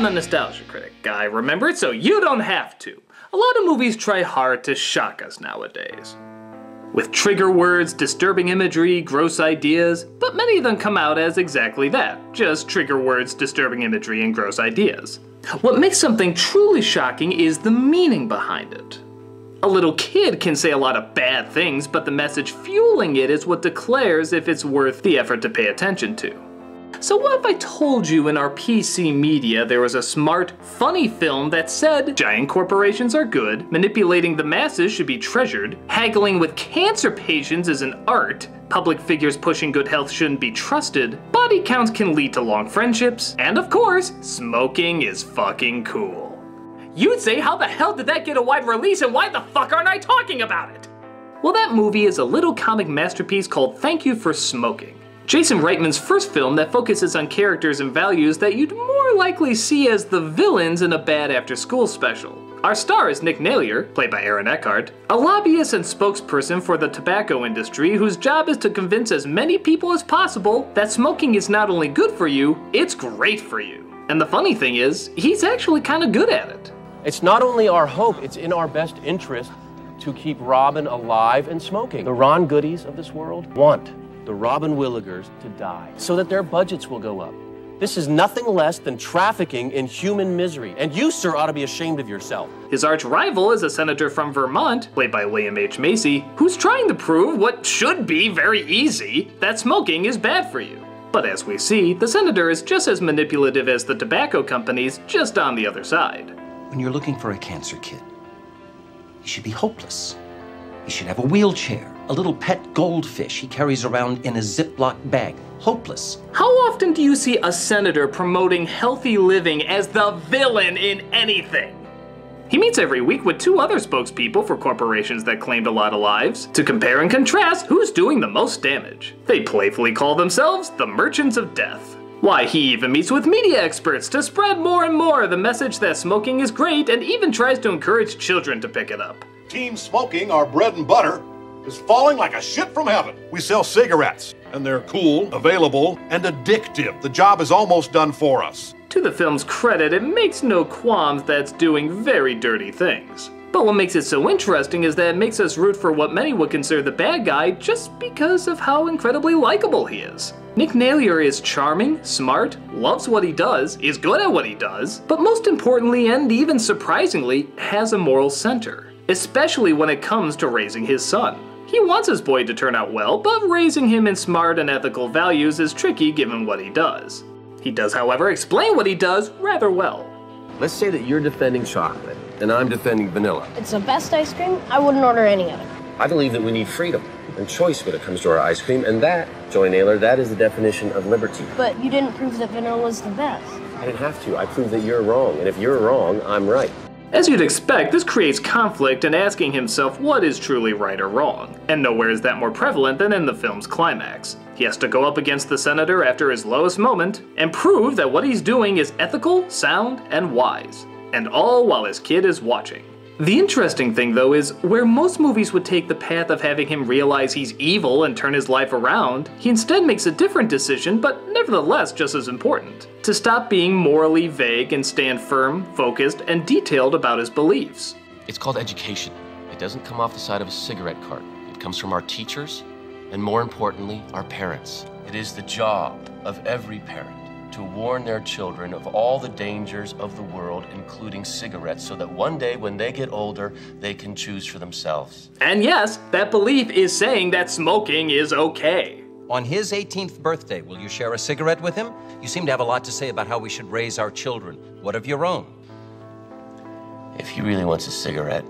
the nostalgia critic guy, remember it so you don't have to. A lot of movies try hard to shock us nowadays, with trigger words, disturbing imagery, gross ideas, but many of them come out as exactly that, just trigger words, disturbing imagery, and gross ideas. What makes something truly shocking is the meaning behind it. A little kid can say a lot of bad things, but the message fueling it is what declares if it's worth the effort to pay attention to. So what if I told you in our PC media there was a smart, funny film that said giant corporations are good, manipulating the masses should be treasured, haggling with cancer patients is an art, public figures pushing good health shouldn't be trusted, body counts can lead to long friendships, and of course, smoking is fucking cool. You'd say, how the hell did that get a wide release and why the fuck aren't I talking about it? Well, that movie is a little comic masterpiece called Thank You for Smoking. Jason Reitman's first film that focuses on characters and values that you'd more likely see as the villains in a bad after-school special. Our star is Nick Nalier, played by Aaron Eckhart, a lobbyist and spokesperson for the tobacco industry whose job is to convince as many people as possible that smoking is not only good for you, it's great for you. And the funny thing is, he's actually kinda good at it. It's not only our hope, it's in our best interest to keep Robin alive and smoking. The Ron Goodies of this world want the Robin Willigers to die so that their budgets will go up. This is nothing less than trafficking in human misery, and you, sir, ought to be ashamed of yourself. His arch rival is a senator from Vermont, played by William H. Macy, who's trying to prove what should be very easy, that smoking is bad for you. But as we see, the senator is just as manipulative as the tobacco companies, just on the other side. When you're looking for a cancer kid, he should be hopeless. He should have a wheelchair, a little pet goldfish he carries around in a Ziploc bag. Hopeless. How often do you see a senator promoting healthy living as the villain in anything? He meets every week with two other spokespeople for corporations that claimed a lot of lives to compare and contrast who's doing the most damage. They playfully call themselves the Merchants of Death. Why, he even meets with media experts to spread more and more the message that smoking is great and even tries to encourage children to pick it up. Teen smoking, our bread and butter, is falling like a shit from heaven. We sell cigarettes, and they're cool, available, and addictive. The job is almost done for us. To the film's credit, it makes no qualms that it's doing very dirty things. But what makes it so interesting is that it makes us root for what many would consider the bad guy just because of how incredibly likable he is. Nick Nalier is charming, smart, loves what he does, is good at what he does, but most importantly and even surprisingly, has a moral center, especially when it comes to raising his son. He wants his boy to turn out well, but raising him in smart and ethical values is tricky given what he does. He does, however, explain what he does rather well. Let's say that you're defending chocolate, and I'm defending vanilla. It's the best ice cream. I wouldn't order any other. I believe that we need freedom and choice when it comes to our ice cream, and that, Joy Naylor, that is the definition of liberty. But you didn't prove that vanilla's the best. I didn't have to. I proved that you're wrong, and if you're wrong, I'm right. As you'd expect, this creates conflict and asking himself what is truly right or wrong, and nowhere is that more prevalent than in the film's climax. He has to go up against the senator after his lowest moment and prove that what he's doing is ethical, sound, and wise, and all while his kid is watching. The interesting thing though is, where most movies would take the path of having him realize he's evil and turn his life around, he instead makes a different decision, but nevertheless just as important: to stop being morally vague and stand firm, focused, and detailed about his beliefs. It's called education. It doesn't come off the side of a cigarette cart. It comes from our teachers, and more importantly, our parents. It is the job of every parent to warn their children of all the dangers of the world, including cigarettes, so that one day when they get older, they can choose for themselves. And yes, that belief is saying that smoking is okay. On his 18th birthday, will you share a cigarette with him? You seem to have a lot to say about how we should raise our children. What of your own? If he really wants a cigarette,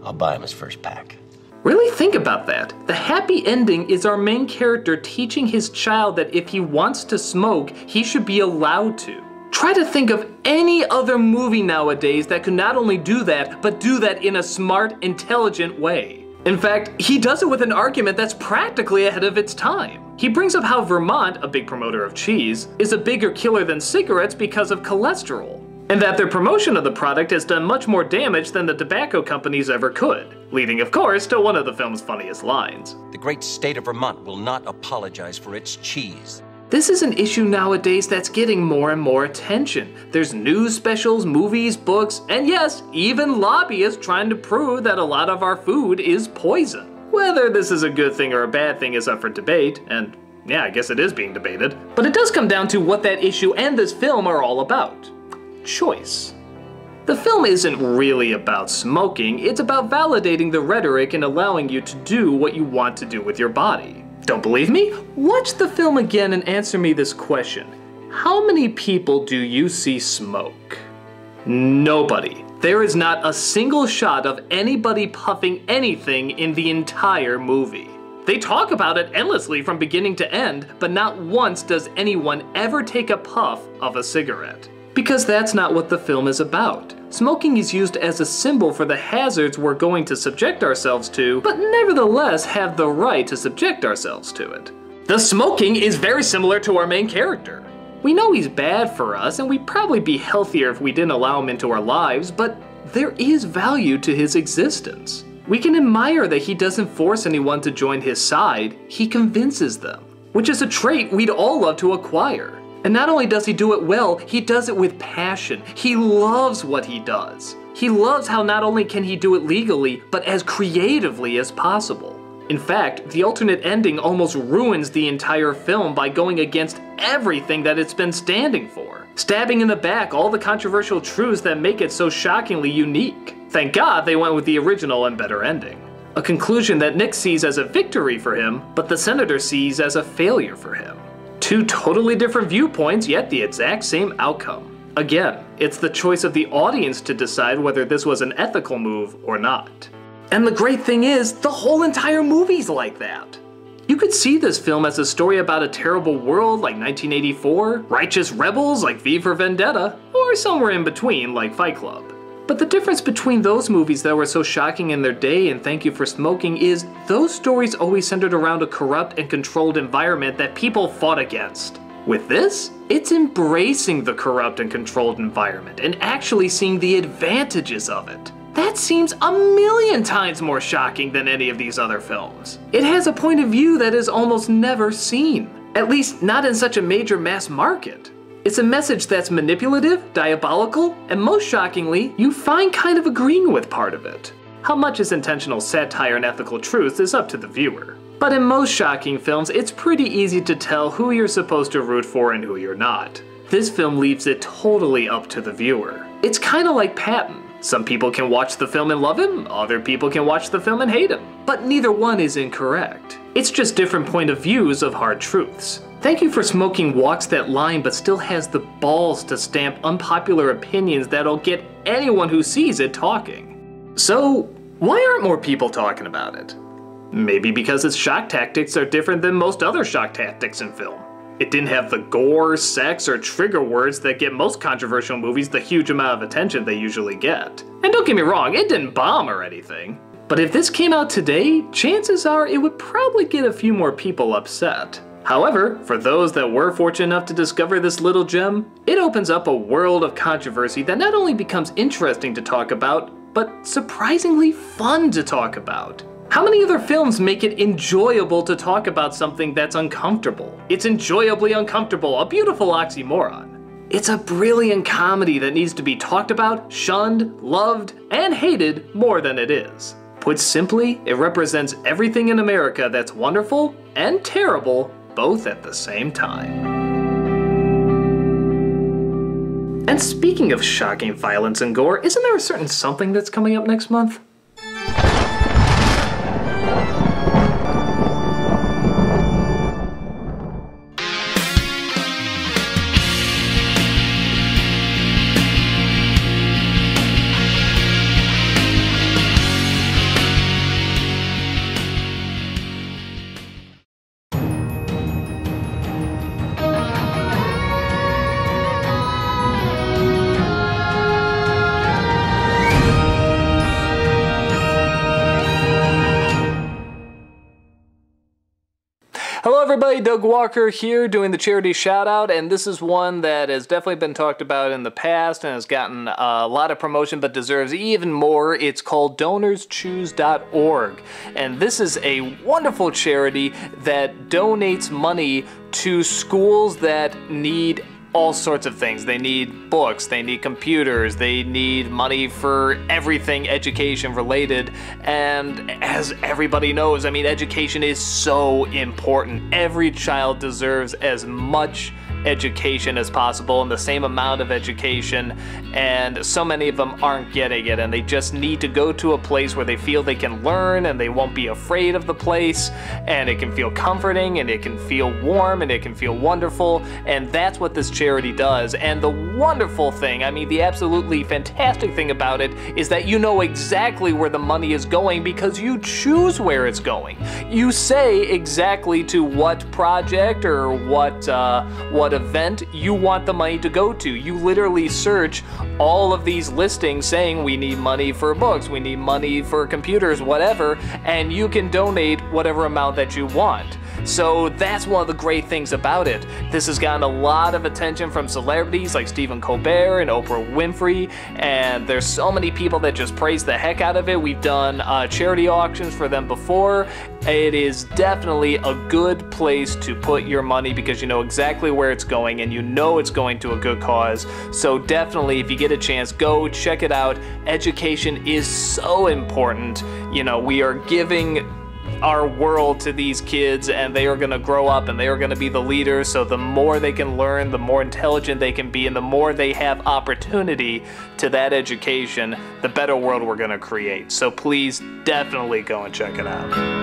I'll buy him his first pack. Really think about that. The happy ending is our main character teaching his child that if he wants to smoke, he should be allowed to. Try to think of any other movie nowadays that could not only do that, but do that in a smart, intelligent way. In fact, he does it with an argument that's practically ahead of its time. He brings up how Vermont, a big promoter of cheese, is a bigger killer than cigarettes because of cholesterol, and that their promotion of the product has done much more damage than the tobacco companies ever could, leading of course to one of the film's funniest lines. The great state of Vermont will not apologize for its cheese. This is an issue nowadays that's getting more and more attention. There's news specials, movies, books, and yes, even lobbyists trying to prove that a lot of our food is poison. Whether this is a good thing or a bad thing is up for debate, and yeah, I guess it is being debated. But it does come down to what that issue and this film are all about. Choice. The film isn't really about smoking, it's about validating the rhetoric and allowing you to do what you want to do with your body. Don't believe me? Watch the film again and answer me this question. How many people do you see smoke? Nobody. There is not a single shot of anybody puffing anything in the entire movie. They talk about it endlessly from beginning to end, but not once does anyone ever take a puff of a cigarette. Because that's not what the film is about. Smoking is used as a symbol for the hazards we're going to subject ourselves to, but nevertheless have the right to subject ourselves to it. The smoking is very similar to our main character. We know he's bad for us, and we'd probably be healthier if we didn't allow him into our lives, but there is value to his existence. We can admire that he doesn't force anyone to join his side, he convinces them, which is a trait we'd all love to acquire. And not only does he do it well, he does it with passion. He loves what he does. He loves how not only can he do it legally, but as creatively as possible. In fact, the alternate ending almost ruins the entire film by going against everything that it's been standing for, stabbing in the back all the controversial truths that make it so shockingly unique. Thank God they went with the original and better ending. A conclusion that Nick sees as a victory for him, but the senator sees as a failure for him. Two totally different viewpoints, yet the exact same outcome. Again, it's the choice of the audience to decide whether this was an ethical move or not. And the great thing is, the whole entire movie's like that. You could see this film as a story about a terrible world like 1984, righteous rebels like V for Vendetta, or somewhere in between like Fight Club. But the difference between those movies that were so shocking in their day and Thank You for Smoking is those stories always centered around a corrupt and controlled environment that people fought against. With this, it's embracing the corrupt and controlled environment and actually seeing the advantages of it. That seems a million times more shocking than any of these other films. It has a point of view that is almost never seen, at least not in such a major mass market. It's a message that's manipulative, diabolical, and most shockingly, you find kind of agreeing with part of it. How much is intentional satire and ethical truth is up to the viewer. But in most shocking films, it's pretty easy to tell who you're supposed to root for and who you're not. This film leaves it totally up to the viewer. It's kinda like Patton. Some people can watch the film and love him, other people can watch the film and hate him. But neither one is incorrect. It's just different point of views of hard truths. Thank You for Smoking walks that line but still has the balls to stamp unpopular opinions that'll get anyone who sees it talking. So, why aren't more people talking about it? Maybe because its shock tactics are different than most other shock tactics in film. It didn't have the gore, sex, or trigger words that get most controversial movies the huge amount of attention they usually get. And don't get me wrong, it didn't bomb or anything. But if this came out today, chances are it would probably get a few more people upset. However, for those that were fortunate enough to discover this little gem, it opens up a world of controversy that not only becomes interesting to talk about, but surprisingly fun to talk about. How many other films make it enjoyable to talk about something that's uncomfortable? It's enjoyably uncomfortable, a beautiful oxymoron. It's a brilliant comedy that needs to be talked about, shunned, loved, and hated more than it is. Put simply, it represents everything in America that's wonderful and terrible both at the same time. And speaking of shocking violence and gore, isn't there a certain something that's coming up next month? everybody, Doug Walker here doing the charity shout out, and this is one that has definitely been talked about in the past and has gotten a lot of promotion but deserves even more. It's called DonorsChoose.org, and this is a wonderful charity that donates money to schools that need all sorts of things. They need books, they need computers, they need money for everything education related. And as everybody knows, I mean, education is so important. Every child deserves as much education as possible and the same amount of education, and so many of them aren't getting it, and they just need to go to a place where they feel they can learn and they won't be afraid of the place, and it can feel comforting and it can feel warm and it can feel wonderful, and that's what this charity does. And the wonderful thing, I mean the absolutely fantastic thing about it, is that you know exactly where the money is going because you choose where it's going. You say exactly to what project or what event you want the money to go to. You literally search all of these listings saying we need money for books, we need money for computers, whatever, and you can donate whatever amount that you want. So that's one of the great things about it. This has gotten a lot of attention from celebrities like Stephen Colbert and Oprah Winfrey, and there's so many people that just praise the heck out of it. We've done charity auctions for them before. It is definitely a good place to put your money because you know exactly where it's going and you know it's going to a good cause. So definitely, if you get a chance, go check it out. Education is so important. You know, we are giving our world to these kids and they are going to grow up and they are going to be the leaders, so the more they can learn, the more intelligent they can be, and the more they have opportunity to that education, the better world we're going to create. So please definitely go and check it out.